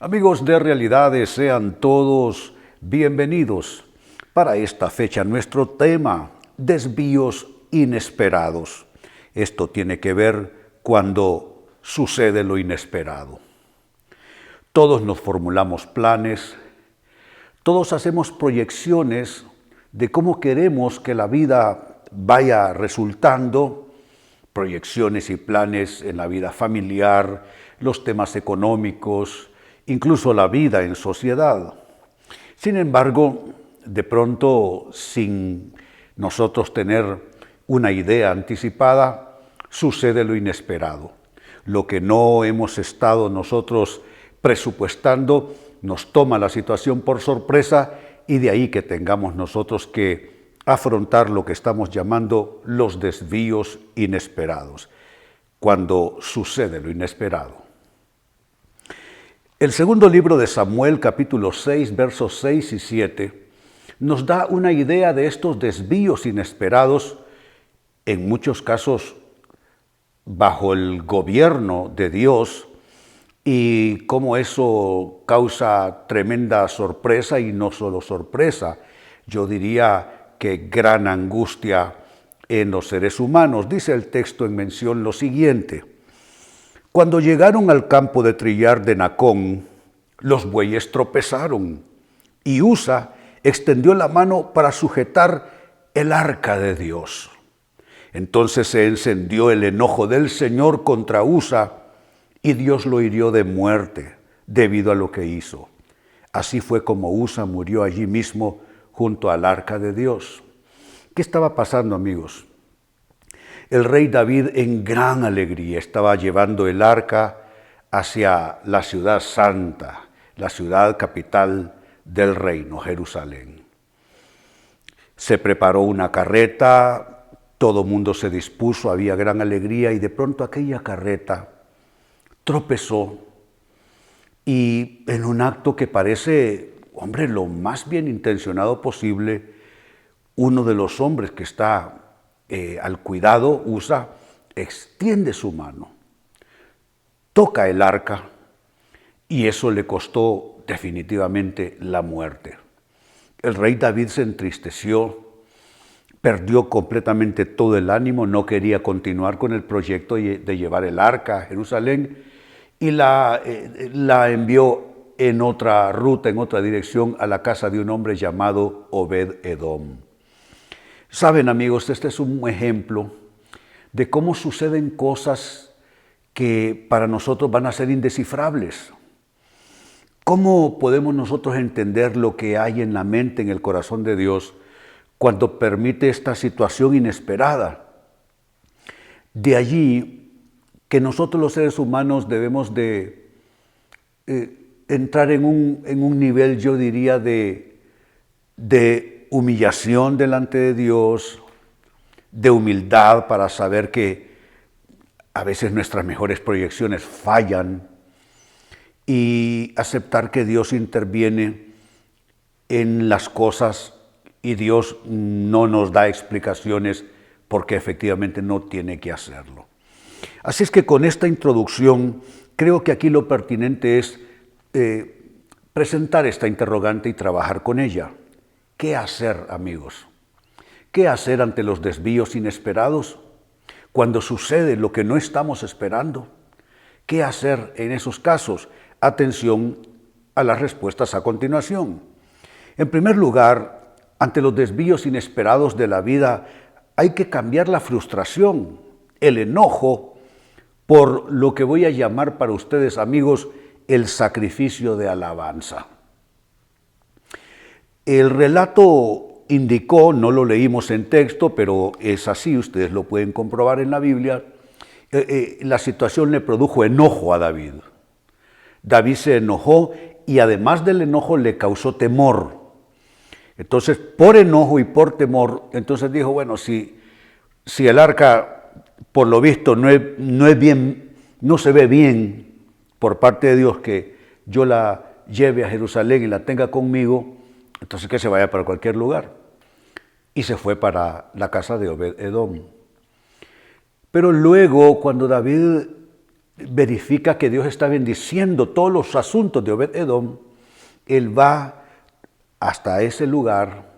Amigos de Realidades, sean todos bienvenidos. Para esta fecha nuestro tema, desvíos inesperados. Esto tiene que ver cuando sucede lo inesperado. Todos nos formulamos planes, todos hacemos proyecciones de cómo queremos que la vida vaya resultando, proyecciones y planes en la vida familiar, los temas económicos, incluso la vida en sociedad. Sin embargo, de pronto, sin nosotros tener una idea anticipada, sucede lo inesperado. Lo que no hemos estado nosotros presupuestando nos toma la situación por sorpresa y de ahí que tengamos nosotros que afrontar lo que estamos llamando los desvíos inesperados, cuando sucede lo inesperado. El segundo libro de Samuel, capítulo 6, versos 6 y 7, nos da una idea de estos desvíos inesperados, en muchos casos bajo el gobierno de Dios, y cómo eso causa tremenda sorpresa, y no solo sorpresa, yo diría que gran angustia en los seres humanos. Dice el texto en mención lo siguiente: cuando llegaron al campo de trillar de Nacón, los bueyes tropezaron, y Usa extendió la mano para sujetar el arca de Dios. Entonces se encendió el enojo del Señor contra Usa, y Dios lo hirió de muerte debido a lo que hizo. Así fue como Usa murió allí mismo junto al arca de Dios. ¿Qué estaba pasando, amigos? El rey David, en gran alegría, estaba llevando el arca hacia la ciudad santa, la ciudad capital del reino, Jerusalén. Se preparó una carreta, todo mundo se dispuso, había gran alegría, y de pronto aquella carreta tropezó, y en un acto que parece, lo más bien intencionado posible, uno de los hombres que está al cuidado, Usa, extiende su mano, toca el arca, y eso le costó definitivamente la muerte. El rey David se entristeció, perdió completamente todo el ánimo, no quería continuar con el proyecto de llevar el arca a Jerusalén, y la envió en otra ruta, en otra dirección, a la casa de un hombre llamado Obed-Edom. Saben, amigos, este es un ejemplo de cómo suceden cosas que para nosotros van a ser indescifrables. ¿Cómo podemos nosotros entender lo que hay en la mente, en el corazón de Dios, cuando permite esta situación inesperada? De allí que nosotros los seres humanos debemos de entrar en un nivel, yo diría, de humillación delante de Dios, de humildad para saber que a veces nuestras mejores proyecciones fallan, y aceptar que Dios interviene en las cosas y Dios no nos da explicaciones porque efectivamente no tiene que hacerlo. Así es que con esta introducción creo que aquí lo pertinente es presentar esta interrogante y trabajar con ella. ¿Qué hacer, amigos? ¿Qué hacer ante los desvíos inesperados? Cuando sucede lo que no estamos esperando. ¿Qué hacer en esos casos? Atención a las respuestas a continuación. En primer lugar, ante los desvíos inesperados de la vida, hay que cambiar la frustración, el enojo, por lo que voy a llamar para ustedes, amigos, el sacrificio de alabanza. El relato indicó, no lo leímos en texto, pero es así, ustedes lo pueden comprobar en la Biblia, la situación le produjo enojo a David. David se enojó y además del enojo le causó temor. Entonces, por enojo y por temor, entonces dijo, bueno, si el arca, por lo visto, no se ve bien por parte de Dios que yo la lleve a Jerusalén y la tenga conmigo, entonces que se vaya para cualquier lugar. Y se fue para la casa de Obed-Edom. Pero luego, cuando David verifica que Dios está bendiciendo todos los asuntos de Obed-Edom, él va hasta ese lugar,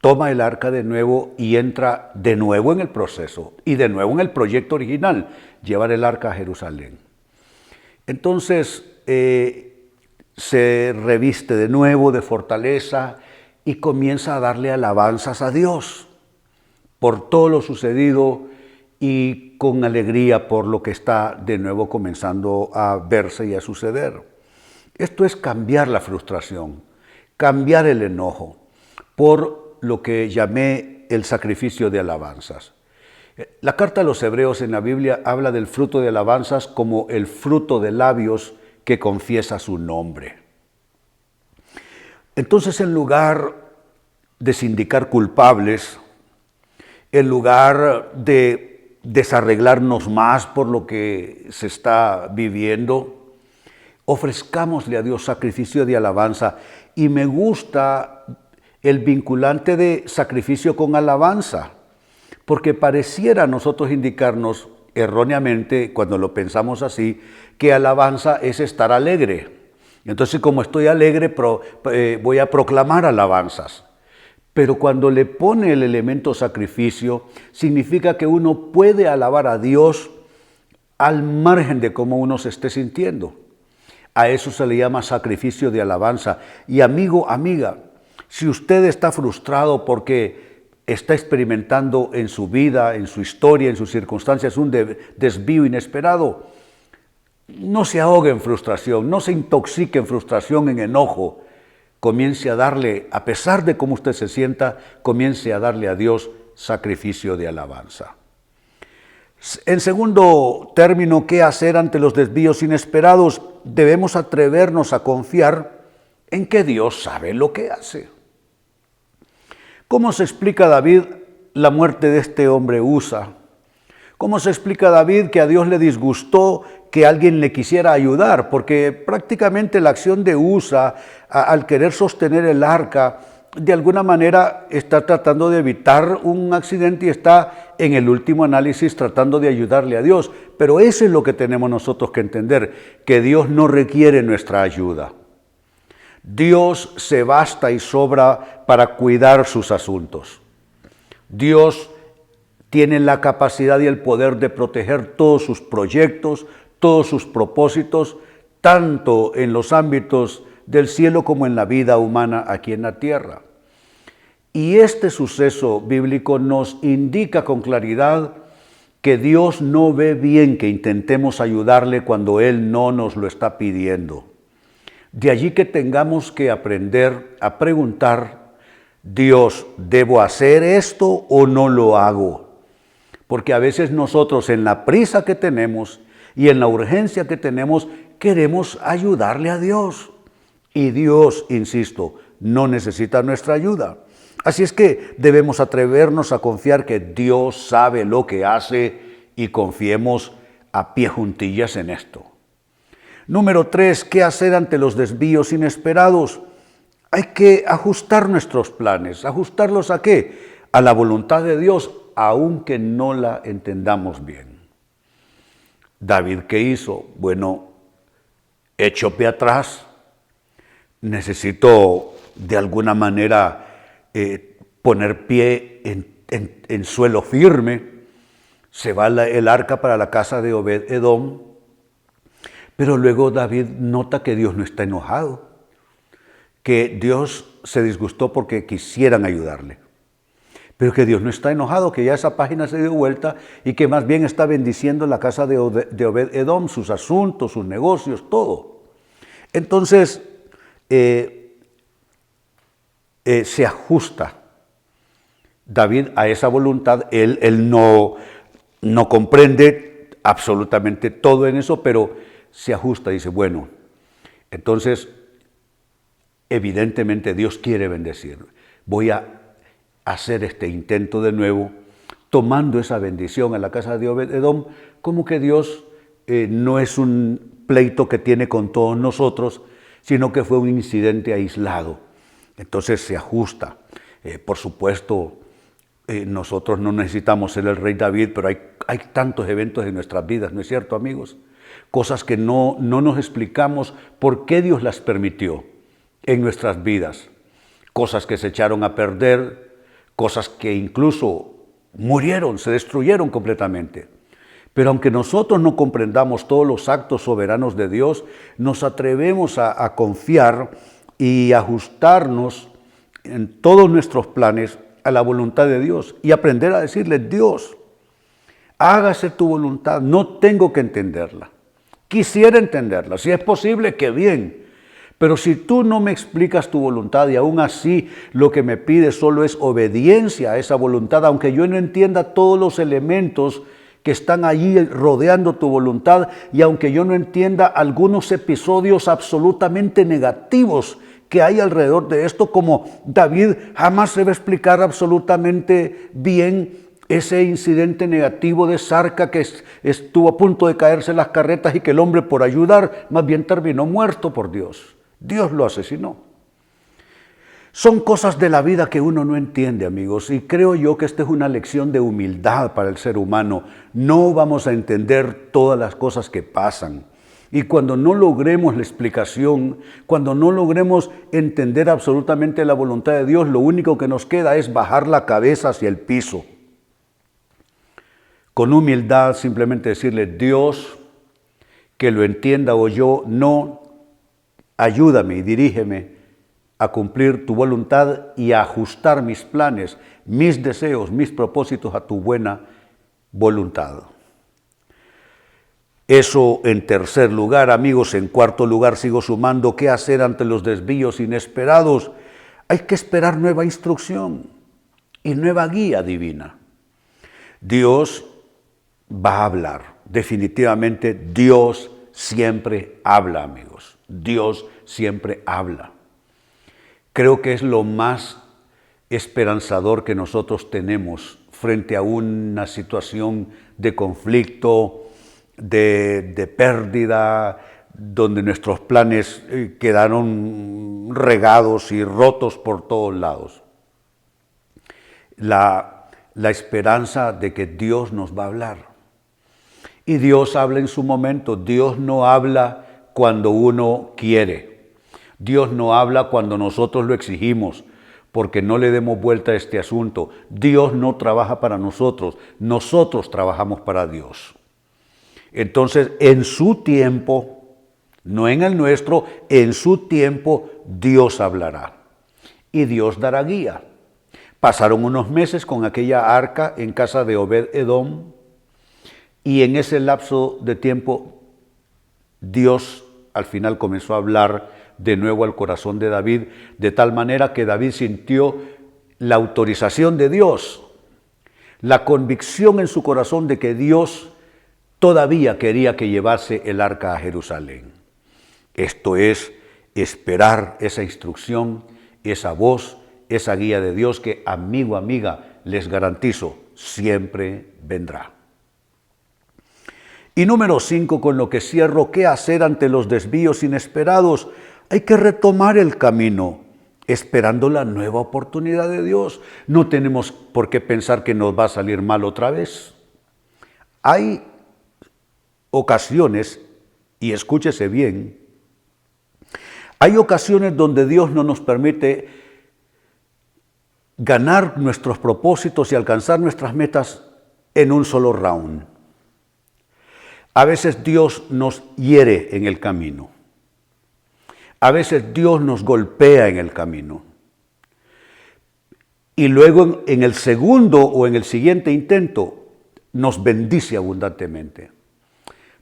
toma el arca de nuevo y entra de nuevo en el proceso y de nuevo en el proyecto original, llevar el arca a Jerusalén. Entonces se reviste de nuevo de fortaleza y comienza a darle alabanzas a Dios por todo lo sucedido y con alegría por lo que está de nuevo comenzando a verse y a suceder. Esto es cambiar la frustración, cambiar el enojo por lo que llamé el sacrificio de alabanzas. La carta a los Hebreos en la Biblia habla del fruto de alabanzas como el fruto de labios que confiesa su nombre. Entonces, en lugar de sindicar culpables, en lugar de desarreglarnos más por lo que se está viviendo, ofrezcámosle a Dios sacrificio de alabanza. Y me gusta el vinculante de sacrificio con alabanza, porque pareciera a nosotros indicarnos erróneamente, cuando lo pensamos así, que alabanza es estar alegre. Entonces, como estoy alegre, voy a proclamar alabanzas. Pero cuando le pone el elemento sacrificio, significa que uno puede alabar a Dios al margen de cómo uno se esté sintiendo. A eso se le llama sacrificio de alabanza. Y amigo, amiga, si usted está frustrado porque está experimentando en su vida, en su historia, en sus circunstancias un desvío inesperado, no se ahogue en frustración, no se intoxique en frustración, en enojo. Comience a darle, a pesar de cómo usted se sienta, comience a darle a Dios sacrificio de alabanza. En segundo término, ¿qué hacer ante los desvíos inesperados? Debemos atrevernos a confiar en que Dios sabe lo que hace. ¿Cómo se explica David la muerte de este hombre Usa? ¿Cómo se explica David que a Dios le disgustó que alguien le quisiera ayudar? Porque prácticamente la acción de Usa, al querer sostener el arca, de alguna manera está tratando de evitar un accidente y está en el último análisis tratando de ayudarle a Dios. Pero eso es lo que tenemos nosotros que entender, que Dios no requiere nuestra ayuda. Dios se basta y sobra para cuidar sus asuntos. Dios tiene la capacidad y el poder de proteger todos sus proyectos, todos sus propósitos, tanto en los ámbitos del cielo como en la vida humana aquí en la tierra. Y este suceso bíblico nos indica con claridad que Dios no ve bien que intentemos ayudarle cuando Él no nos lo está pidiendo. De allí que tengamos que aprender a preguntar, Dios, ¿debo hacer esto o no lo hago? Porque a veces nosotros en la prisa que tenemos y en la urgencia que tenemos, queremos ayudarle a Dios. Y Dios, insisto, no necesita nuestra ayuda. Así es que debemos atrevernos a confiar que Dios sabe lo que hace y confiemos a pie juntillas en esto. Número 3, ¿qué hacer ante los desvíos inesperados? Hay que ajustar nuestros planes. ¿Ajustarlos a qué? A la voluntad de Dios, aunque no la entendamos bien. David, ¿qué hizo? Bueno, echó pie atrás. Necesito de alguna manera poner pie en suelo firme. Se va el arca para la casa de Obed-Edom. Pero luego David nota que Dios no está enojado, que Dios se disgustó porque quisieran ayudarle, pero que Dios no está enojado, que ya esa página se dio vuelta y que más bien está bendiciendo la casa de Obed-Edom, sus asuntos, sus negocios, todo. Entonces, se ajusta David a esa voluntad. Él no comprende absolutamente todo en eso, pero se ajusta y dice, bueno, entonces evidentemente Dios quiere bendecir. Voy a hacer este intento de nuevo, tomando esa bendición a la casa de Obed-Edom, como que Dios no es un pleito que tiene con todos nosotros, sino que fue un incidente aislado. Entonces se ajusta. Por supuesto, nosotros no necesitamos ser el rey David, pero hay tantos eventos en nuestras vidas, ¿no es cierto, amigos? cosas que no nos explicamos por qué Dios las permitió en nuestras vidas, cosas que se echaron a perder, cosas que incluso murieron, se destruyeron completamente. Pero aunque nosotros no comprendamos todos los actos soberanos de Dios, nos atrevemos a confiar y ajustarnos en todos nuestros planes a la voluntad de Dios y aprender a decirle: Dios, hágase tu voluntad, no tengo que entenderla. Quisiera entenderla, si es posible, qué bien. Pero si tú no me explicas tu voluntad y aún así lo que me pides solo es obediencia a esa voluntad, aunque yo no entienda todos los elementos que están allí rodeando tu voluntad y aunque yo no entienda algunos episodios absolutamente negativos que hay alrededor de esto, como David jamás se va a explicar absolutamente bien ese incidente negativo de Sarca que estuvo a punto de caerse las carretas y que el hombre por ayudar más bien terminó muerto por Dios. Dios lo asesinó. Son cosas de la vida que uno no entiende, amigos, y creo yo que esta es una lección de humildad para el ser humano. No vamos a entender todas las cosas que pasan. Y cuando no logremos la explicación, cuando no logremos entender absolutamente la voluntad de Dios, lo único que nos queda es bajar la cabeza hacia el piso. Con humildad simplemente decirle: Dios, que lo entienda o yo no, ayúdame y dirígeme a cumplir tu voluntad y a ajustar mis planes, mis deseos, mis propósitos a tu buena voluntad. Eso en tercer lugar, amigos. En cuarto lugar, sigo sumando: ¿qué hacer ante los desvíos inesperados? Hay que esperar nueva instrucción y nueva guía divina. Dios va a hablar. Definitivamente Dios siempre habla, amigos. Dios siempre habla. Creo que es lo más esperanzador que nosotros tenemos frente a una situación de conflicto, de pérdida, donde nuestros planes quedaron regados y rotos por todos lados. La esperanza de que Dios nos va a hablar. Y Dios habla en su momento. Dios no habla cuando uno quiere. Dios no habla cuando nosotros lo exigimos, porque no le demos vuelta a este asunto. Dios no trabaja para nosotros, nosotros trabajamos para Dios. Entonces, en su tiempo, no en el nuestro, en su tiempo Dios hablará y Dios dará guía. Pasaron unos meses con aquella arca en casa de Obed-Edom y en ese lapso de tiempo Dios al final comenzó a hablar de nuevo al corazón de David, de tal manera que David sintió la autorización de Dios, la convicción en su corazón de que Dios todavía quería que llevase el arca a Jerusalén. Esto es esperar esa instrucción, esa voz, esa guía de Dios que, amigo, amiga, les garantizo, siempre vendrá. Y número 5, con lo que cierro: ¿qué hacer ante los desvíos inesperados? Hay que retomar el camino, esperando la nueva oportunidad de Dios. No tenemos por qué pensar que nos va a salir mal otra vez. Hay ocasiones, y escúchese bien, hay ocasiones donde Dios no nos permite ganar nuestros propósitos y alcanzar nuestras metas en un solo round. A veces Dios nos hiere en el camino. A veces Dios nos golpea en el camino. Y luego en el segundo o en el siguiente intento nos bendice abundantemente.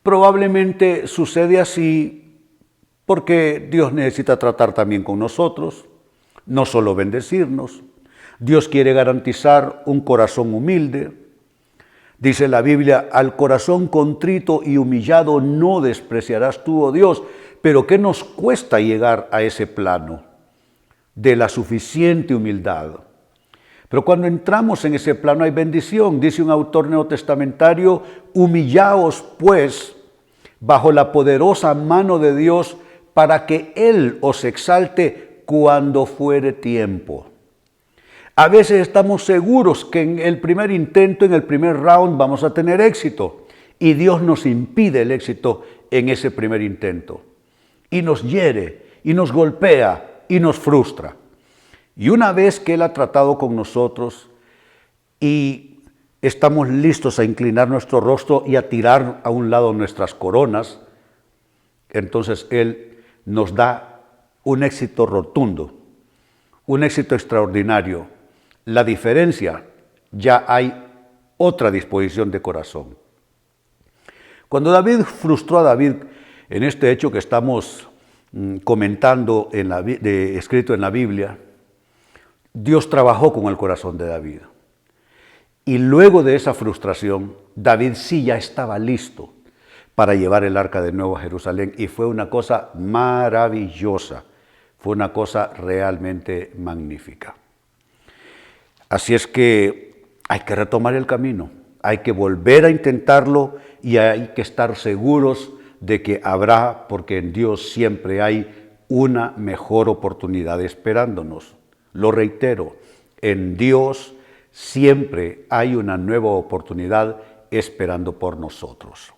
Probablemente sucede así porque Dios necesita tratar también con nosotros, no solo bendecirnos. Dios quiere garantizar un corazón humilde. Dice la Biblia: al corazón contrito y humillado no despreciarás tú, oh Dios. Pero ¿qué nos cuesta llegar a ese plano de la suficiente humildad? Pero cuando entramos en ese plano hay bendición. Dice un autor neotestamentario: humillaos pues bajo la poderosa mano de Dios para que Él os exalte cuando fuere tiempo. A veces estamos seguros que en el primer intento, en el primer round, vamos a tener éxito. y Dios nos impide el éxito en ese primer intento. Y nos hiere, y nos golpea, y nos frustra. Y una vez que Él ha tratado con nosotros y estamos listos a inclinar nuestro rostro y a tirar a un lado nuestras coronas, entonces Él nos da un éxito rotundo, un éxito extraordinario. La diferencia, ya hay otra disposición de corazón. Cuando David frustró a David en este hecho que estamos comentando, escrito en la Biblia, Dios trabajó con el corazón de David. Y luego de esa frustración, David sí ya estaba listo para llevar el arca de nuevo a Jerusalén. Y fue una cosa maravillosa, fue una cosa realmente magnífica. Así es que hay que retomar el camino, hay que volver a intentarlo y hay que estar seguros de que habrá, porque en Dios siempre hay una mejor oportunidad esperándonos. Lo reitero, en Dios siempre hay una nueva oportunidad esperando por nosotros.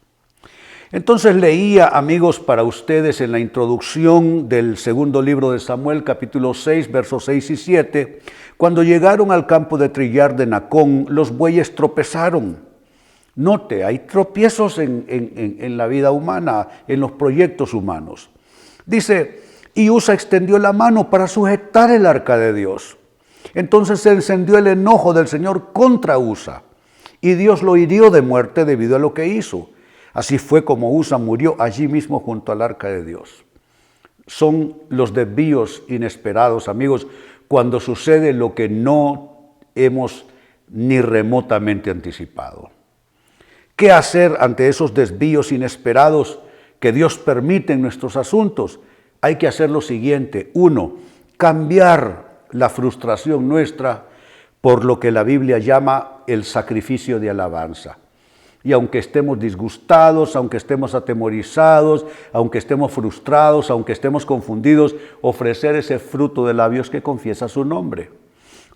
Entonces leía, amigos, para ustedes en la introducción del segundo libro de Samuel, capítulo 6, versos 6 y 7, cuando llegaron al campo de trillar de Nacón, los bueyes tropezaron. Note, hay tropiezos en la vida humana, en los proyectos humanos. Dice, y Usa extendió la mano para sujetar el arca de Dios. Entonces se encendió el enojo del Señor contra Usa, y Dios lo hirió de muerte debido a lo que hizo. Así fue como Usa murió allí mismo junto al arca de Dios. Son los desvíos inesperados, amigos, cuando sucede lo que no hemos ni remotamente anticipado. ¿Qué hacer ante esos desvíos inesperados que Dios permite en nuestros asuntos? Hay que hacer lo siguiente. 1, cambiar la frustración nuestra por lo que la Biblia llama el sacrificio de alabanza. Y aunque estemos disgustados, aunque estemos atemorizados, aunque estemos frustrados, aunque estemos confundidos, ofrecer ese fruto de labios que confiesa su nombre.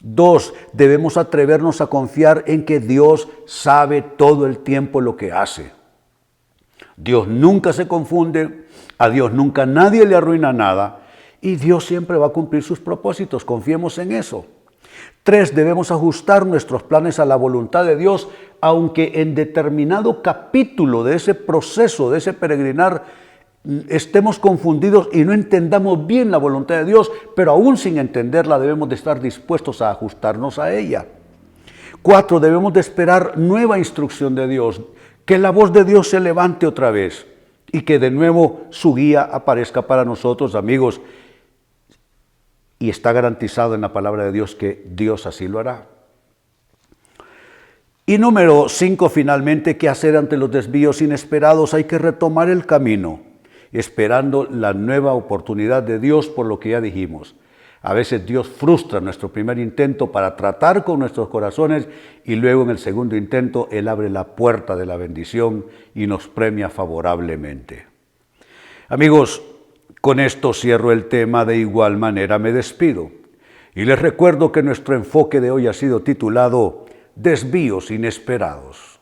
2, debemos atrevernos a confiar en que Dios sabe todo el tiempo lo que hace. Dios nunca se confunde, a Dios nunca nadie le arruina nada y Dios siempre va a cumplir sus propósitos, confiemos en eso. 3, debemos ajustar nuestros planes a la voluntad de Dios, aunque en determinado capítulo de ese proceso, de ese peregrinar, estemos confundidos y no entendamos bien la voluntad de Dios, pero aún sin entenderla debemos de estar dispuestos a ajustarnos a ella. 4, debemos de esperar nueva instrucción de Dios, que la voz de Dios se levante otra vez y que de nuevo su guía aparezca para nosotros, amigos. Y está garantizado en la palabra de Dios que Dios así lo hará. Y número 5, finalmente, ¿qué hacer ante los desvíos inesperados? Hay que retomar el camino, esperando la nueva oportunidad de Dios por lo que ya dijimos. A veces Dios frustra nuestro primer intento para tratar con nuestros corazones y luego en el segundo intento Él abre la puerta de la bendición y nos premia favorablemente. Amigos, con esto cierro el tema, de igual manera me despido. Y les recuerdo que nuestro enfoque de hoy ha sido titulado Desvíos inesperados.